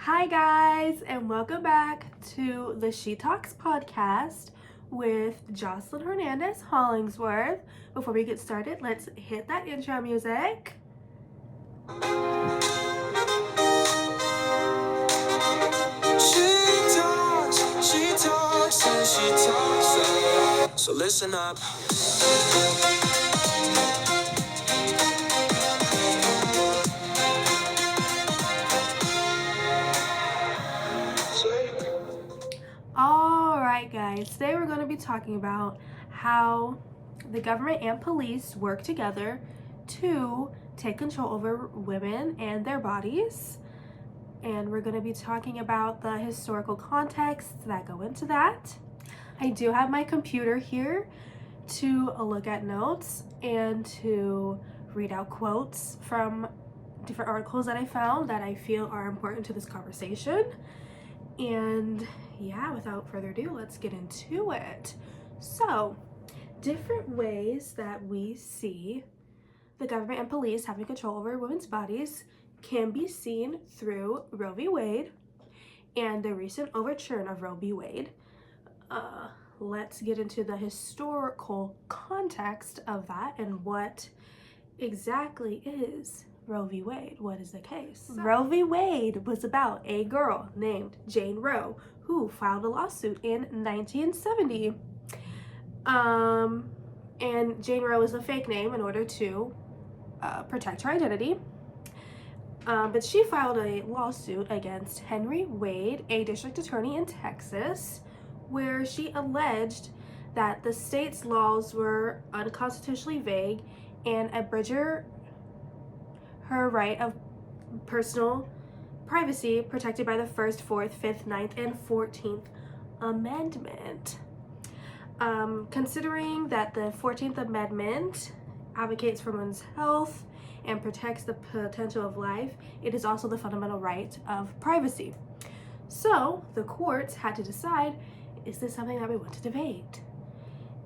Hi guys, and welcome back to the She Talks podcast with Jocelyn Hernandez-Hollingsworth. Before we get started, let's hit that intro music. She talks, and she talks. So listen up. Alright guys, today we're going to be talking about how the government and police work together to take control over women and their bodies. And we're going to be talking about the historical contexts that go into that. I do have my computer here to look at notes and to read out quotes from different articles that I found that I feel are important to this conversation. And yeah, without further ado, let's get into it. So, different ways that we see the government and police having control over women's bodies can be seen through Roe v. Wade and the recent overturn of Roe v. Wade. Let's get into the historical context of that and what exactly is Roe v. Wade. What is the case? Roe v. Wade was about a girl named Jane Roe who filed a lawsuit in 1970. And Jane Roe is a fake name in order to protect her identity. But she filed a lawsuit against Henry Wade, a district attorney in Texas, where she alleged that the state's laws were unconstitutionally vague and abridged her right of personal privacy protected by the 1st, 4th, 5th, 9th, and 14th Amendment. Considering that the 14th Amendment advocates for women's health and protects the potential of life, it is also the fundamental right of privacy. So the courts had to decide, is this something that we want to debate?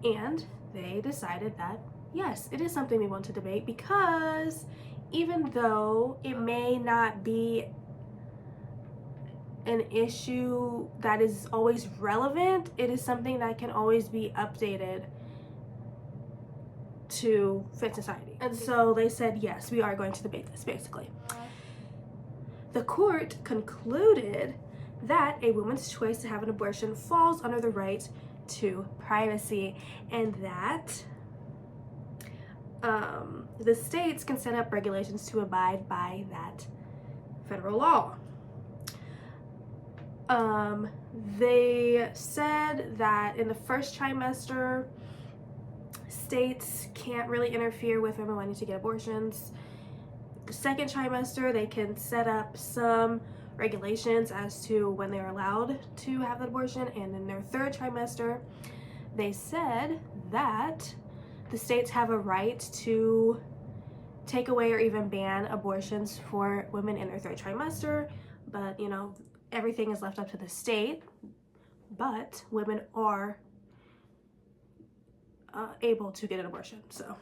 And they decided that yes, it is something we want to debate, because even though it may not be an issue that is always relevant, it is something that can always be updated to fit society. And so they said, yes, we are going to debate this, basically. The court concluded that a woman's choice to have an abortion falls under the right to privacy, and that the states can set up regulations to abide by that federal law. They said that in the first trimester, states can't really interfere with women wanting to get abortions. The second trimester, they can set up some regulations as to when they're allowed to have an abortion. And in their third trimester, they said that the states have a right to take away or even ban abortions for women in their third trimester. But, you know, everything is left up to the state. But women are able to get an abortion. So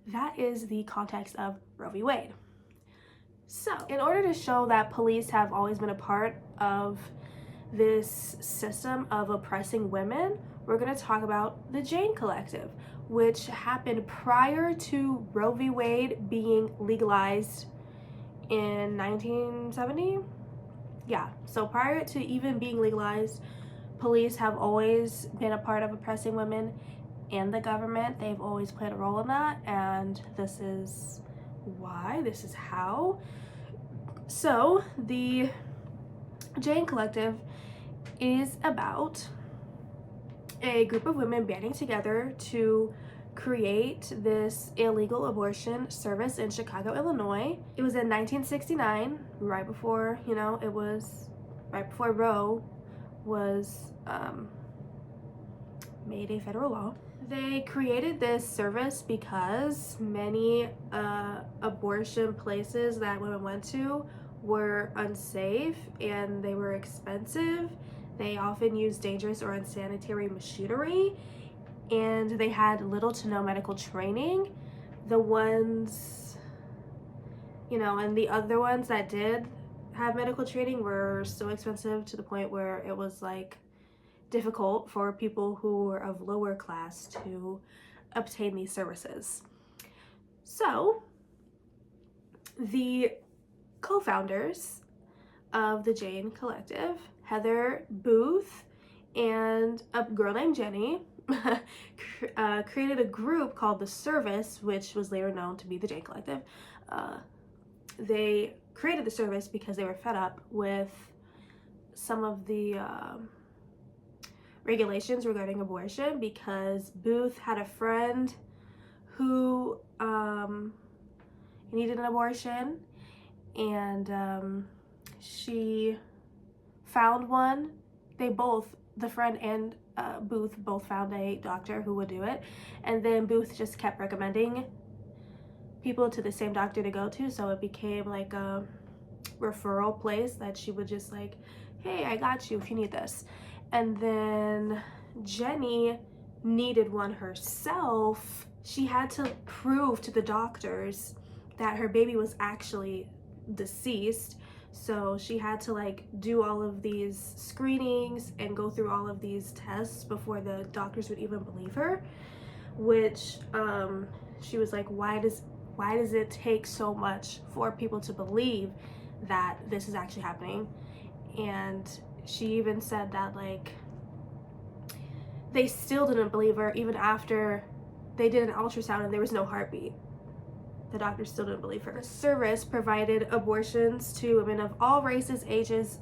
that is the context of Roe v. Wade. So in order to show that police have always been a part of this system of oppressing women, we're going to talk about the Jane Collective, which happened prior to Roe v. Wade being legalized in 1970. Yeah, so prior to even being legalized, police have always been a part of oppressing women and the government. They've always played a role in that, and this is why, this is how. So the Jane Collective is about a group of women banding together to create this illegal abortion service in Chicago, Illinois. It was in 1969, right before, right before Roe was made a federal law. They created this service because many abortion places that women went to were unsafe and they were expensive. They often used dangerous or unsanitary machinery, and they had little to no medical training. The ones, and the other ones that did have medical training were so expensive to the point where it was like difficult for people who were of lower class to obtain these services. So the co-founders of the Jane Collective, Heather Booth and a girl named Jenny, created a group called The Service, which was later known to be the Jane Collective. They created the service because they were fed up with some of the regulations regarding abortion, because Booth had a friend who needed an abortion, and she found one. They both, the friend and Booth, both found a doctor who would do it, and then Booth just kept recommending people to the same doctor to go to, so it became like a referral place that she would just like, hey, I got you if you need this. And then Jenny needed one herself. She had to prove to the doctors that her baby was actually deceased, so she had to like do all of these screenings and go through all of these tests before the doctors would even believe her, which she was like, why does it take so much for people to believe that this is actually happening? And she even said that like they still didn't believe her even after they did an ultrasound and there was no heartbeat. The doctors still didn't believe her. The service provided abortions to women of all races, ages,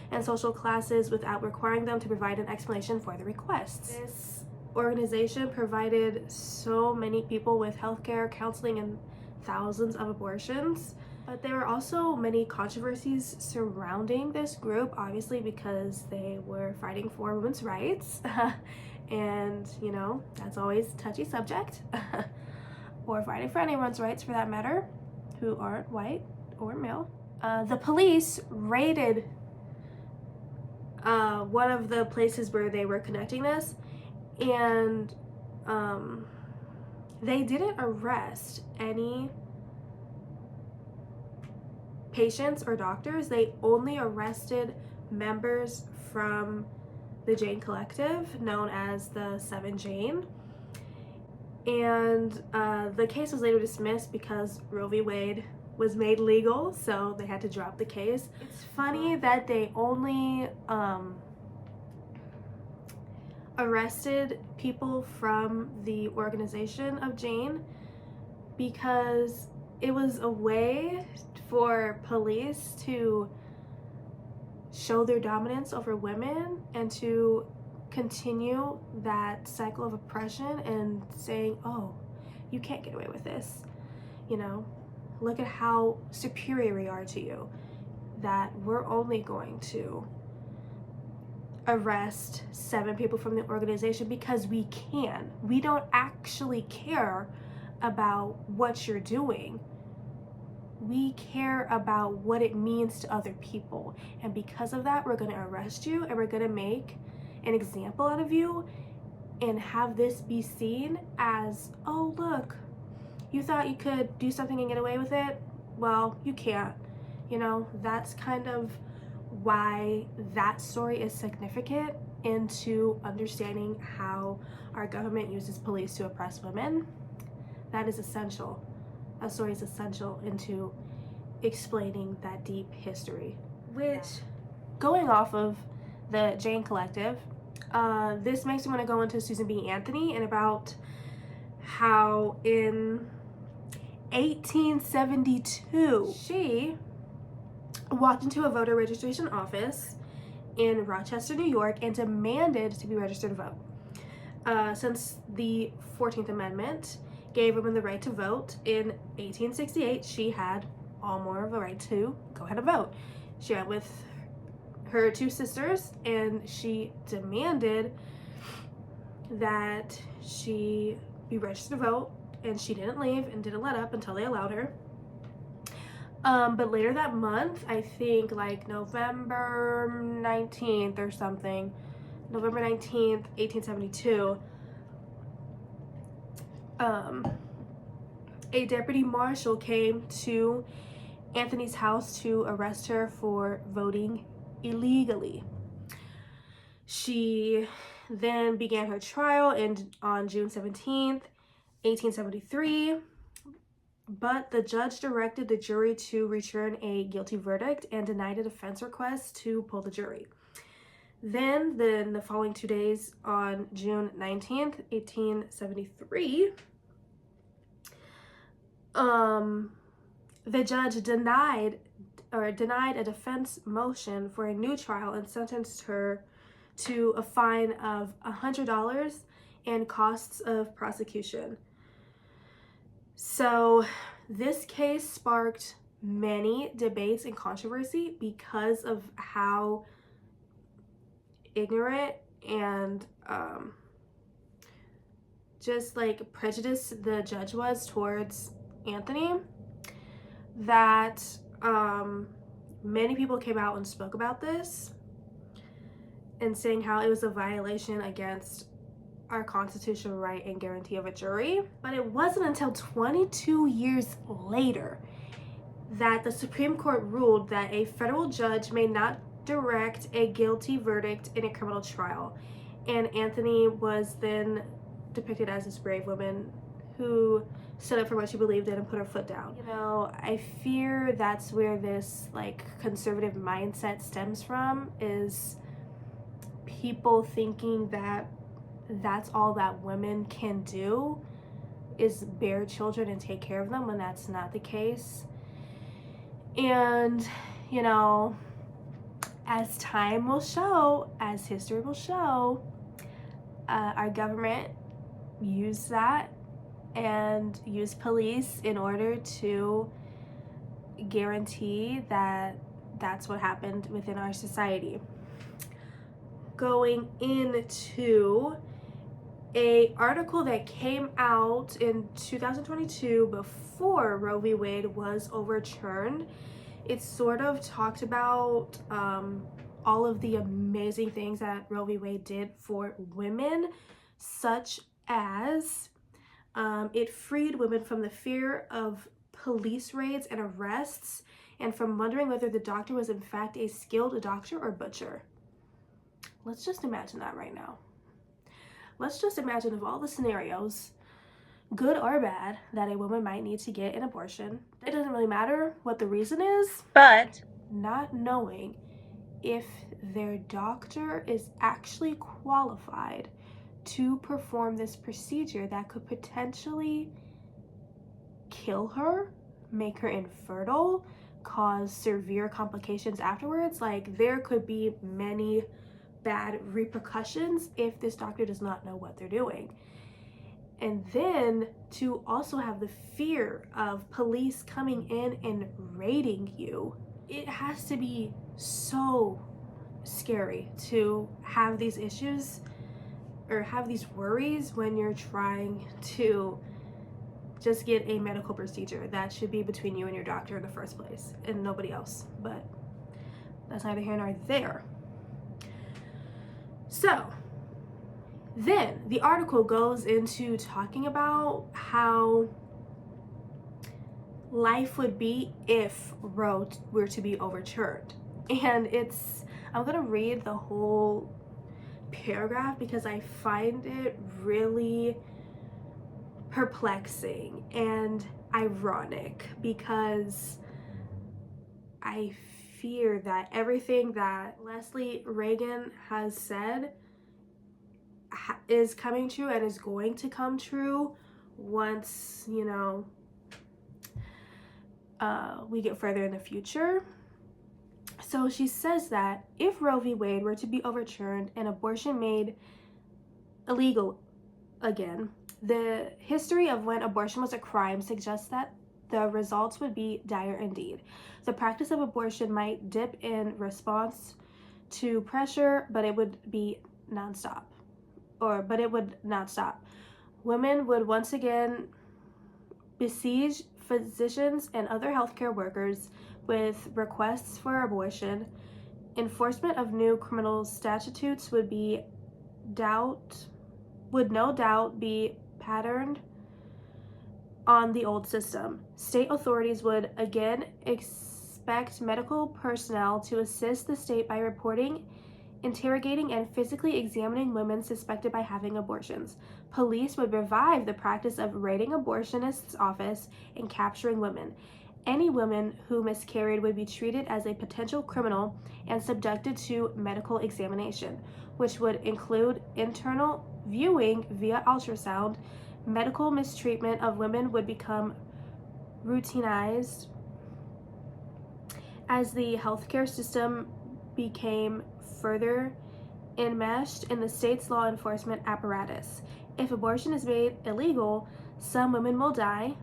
and social classes without requiring them to provide an explanation for the requests. This organization provided so many people with healthcare, counseling, and thousands of abortions. But there were also many controversies surrounding this group, obviously because they were fighting for women's rights. And, you know, that's always a touchy subject. Or fighting for anyone's rights for that matter, who aren't white or male. The police raided one of the places where they were conducting this, and they didn't arrest any patients or doctors. They only arrested members from the Jane Collective, known as the 7 Jane. And the case was later dismissed because Roe v. Wade was made legal, so they had to drop the case. It's funny that they only arrested people from the organization of Jane because it was a way for police to show their dominance over women and to continue that cycle of oppression and saying, oh, you can't get away with this, you know, look at how superior we are to you, that we're only going to arrest 7 people from the organization because we can. We don't actually care about what you're doing. We care about what it means to other people, and because of that, we're going to arrest you and we're going to make an example out of you and have this be seen as, oh look, you thought you could do something and get away with it? Well, you can't. You know, that's kind of why that story is significant into understanding how our government uses police to oppress women. That is essential. That story is essential into explaining that deep history. Which, going off of the Jane Collective, this makes me want to go into Susan B. Anthony and about how in 1872 she walked into a voter registration office in Rochester, New York, and demanded to be registered to vote. Since the 14th Amendment gave women the right to vote, in 1868 she had all more of a right to go ahead and vote. She went with her 2 sisters and she demanded that she be registered to vote, and she didn't leave and didn't let up until they allowed her. But later that month, I think like November 19th or something, November 19th, 1872, a deputy marshal came to Anthony's house to arrest her for voting illegally. She then began her trial on June 17th, 1873, but the judge directed the jury to return a guilty verdict and denied a defense request to pull the jury. Then the following 2 days, on June 19th, 1873, the judge denied a defense motion for a new trial and sentenced her to a fine of $100 and costs of prosecution. So this case sparked many debates and controversy because of how ignorant and just like prejudiced the judge was towards Anthony, that many people came out and spoke about this and saying how it was a violation against our constitutional right and guarantee of a jury. But it wasn't until 22 years later that the Supreme Court ruled that a federal judge may not direct a guilty verdict in a criminal trial. And Anthony was then depicted as this brave woman who stood up for what she believed in and put her foot down. You know, I fear that's where this like conservative mindset stems from, is people thinking that that's all that women can do is bear children and take care of them, when that's not the case. And, you know, as time will show, as history will show, our government used that and used police in order to guarantee that that's what happened within our society. Going into an article that came out in 2022 before Roe v. Wade was overturned, it sort of talked about all of the amazing things that Roe v. Wade did for women, such as it freed women from the fear of police raids and arrests, and from wondering whether the doctor was in fact a skilled doctor or butcher. Let's just imagine that right now. Let's just imagine of all the scenarios, good or bad, that a woman might need to get an abortion. It doesn't really matter what the reason is, but not knowing if their doctor is actually qualified to perform this procedure that could potentially kill her, make her infertile, cause severe complications afterwards. Like, there could be many bad repercussions if this doctor does not know what they're doing. And then to also have the fear of police coming in and raiding you, it has to be so scary to have these issues or have these worries when you're trying to just get a medical procedure that should be between you and your doctor in the first place and nobody else. But that's neither here nor there. So then the article goes into talking about how life would be if Roe were to be overturned. And I'm gonna read the whole paragraph because I find it really perplexing and ironic, because I fear that everything that Leslie Reagan has said is coming true and is going to come true once, you know, we get further in the future. So she says that if Roe v. Wade were to be overturned and abortion made illegal again, the history of when abortion was a crime suggests that the results would be dire indeed. The practice of abortion might dip in response to pressure, but it would not stop. Women would once again besiege physicians and other healthcare workers with requests for abortion. Enforcement of new criminal statutes would no doubt be patterned on the old system. State authorities would again expect medical personnel to assist the state by reporting, interrogating, and physically examining women suspected by having abortions. Police would revive the practice of raiding abortionists' office and capturing women. Any woman who miscarried would be treated as a potential criminal and subjected to medical examination, which would include internal viewing via ultrasound. Medical mistreatment of women would become routinized as the healthcare system became further enmeshed in the state's law enforcement apparatus. If abortion is made illegal, some women will die,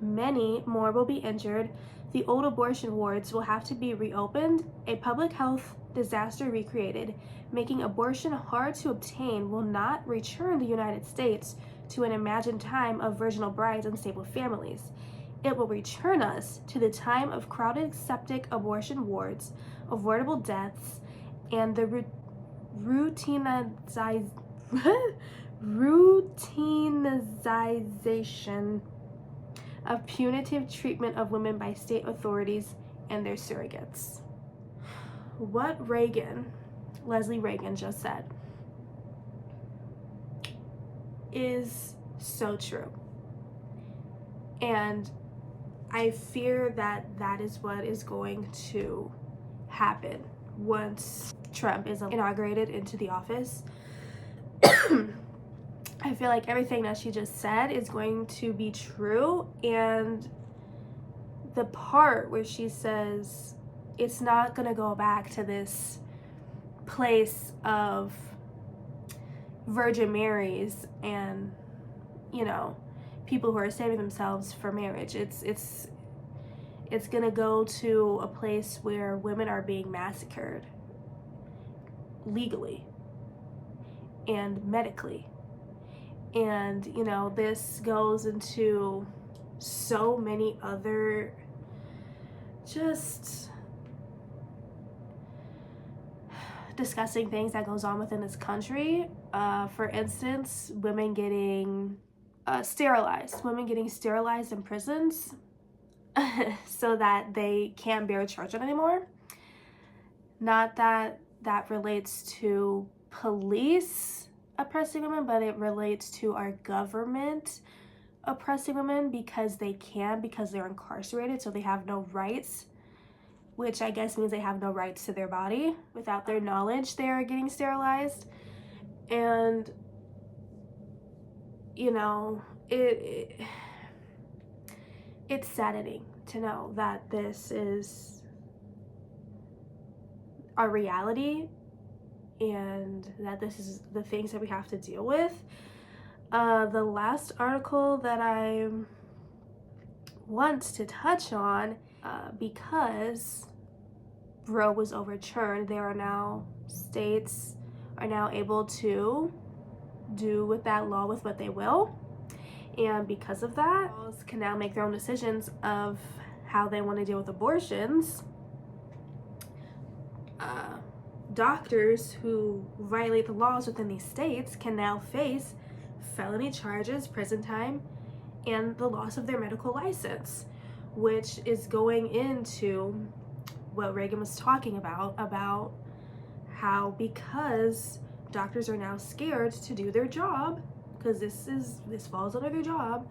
many more will be injured, the old abortion wards will have to be reopened, a public health disaster recreated, making abortion hard to obtain will not return the United States to an imagined time of virginal brides and stable families. It will return us to the time of crowded septic abortion wards, avoidable deaths, and the routinization of punitive treatment of women by state authorities and their surrogates. What Leslie Reagan just said is so true. And I fear that that is what is going to happen once Trump is inaugurated into the office. I feel like everything that she just said is going to be true, and the part where she says it's not going to go back to this place of Virgin Marys and, you know, people who are saving themselves for marriage. It's going to go to a place where women are being massacred legally and medically. And, you know, this goes into so many other just disgusting things that goes on within this country. For instance, women getting sterilized in prisons so that they can't bear children anymore. Not that that relates to police oppressing women, but it relates to our government oppressing women because they're incarcerated, so they have no rights, which I guess means they have no rights to their body. Without their knowledge, they are getting sterilized. And, you know, it's saddening to know that this is our reality and that this is the things that we have to deal with. The last article that I want to touch on, because Roe was overturned, states are now able to do with that law with what they will. And because of that, laws can now make their own decisions of how they want to deal with abortions. Doctors who violate the laws within these states can now face felony charges, prison time, and the loss of their medical license, which is going into what Reagan was talking about how because doctors are now scared to do their job, because this falls under their job,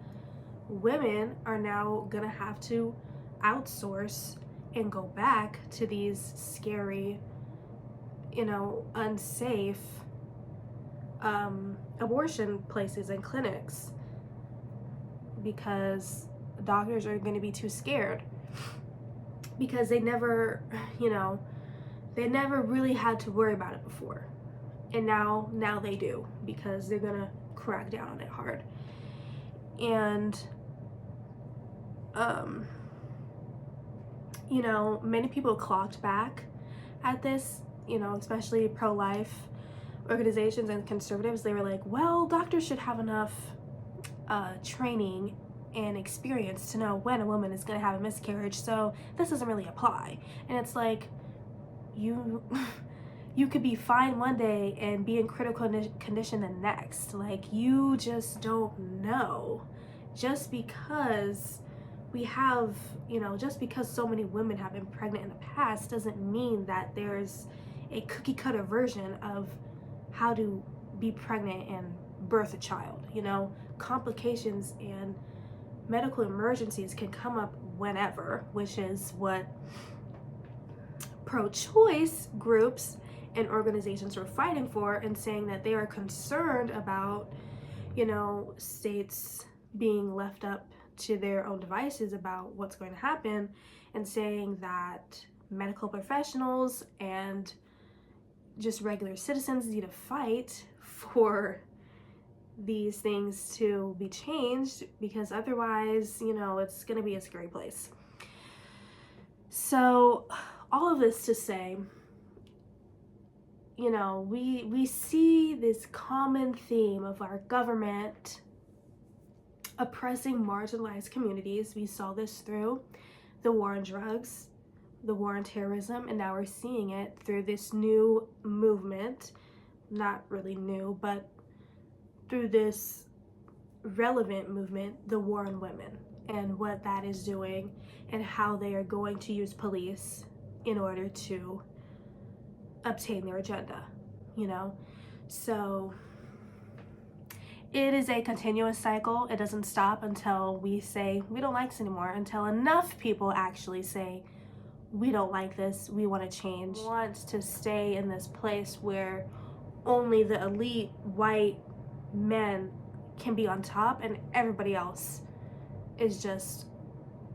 women are now gonna have to outsource and go back to these scary, you know, unsafe abortion places and clinics because doctors are going to be too scared because they never really had to worry about it before, and now they do because they're going to crack down on it hard. And you know, many people clocked back at this, you know, especially pro-life organizations and conservatives. They were like, well, doctors should have enough training and experience to know when a woman is going to have a miscarriage, so this doesn't really apply. And it's like, you could be fine one day and be in critical condition the next. Like, you just don't know. just because we have, just because so many women have been pregnant in the past doesn't mean that there's a cookie cutter version of how to be pregnant and birth a child. Complications and medical emergencies can come up whenever, which is what pro-choice groups and organizations are fighting for, and saying that they are concerned about, states being left up to their own devices about what's going to happen, and saying that medical professionals and just regular citizens need to fight for these things to be changed, because otherwise, it's going to be a scary place. So all of this to say, we see this common theme of our government oppressing marginalized communities. We saw this through the war on drugs, the war on terrorism, and now we're seeing it through this new movement, not really new, but through this relevant movement, the war on women, and what that is doing and how they are going to use police in order to obtain their agenda, So it is a continuous cycle. It doesn't stop until we say we don't like this anymore, until enough people actually say we don't like this, we want to change. We want to stay in this place where only the elite white men can be on top and everybody else is just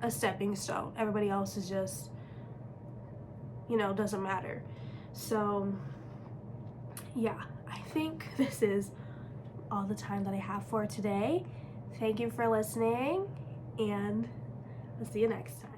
a stepping stone. Everybody else is just, doesn't matter. So yeah, I think this is all the time that I have for today. Thank you for listening, and I'll see you next time.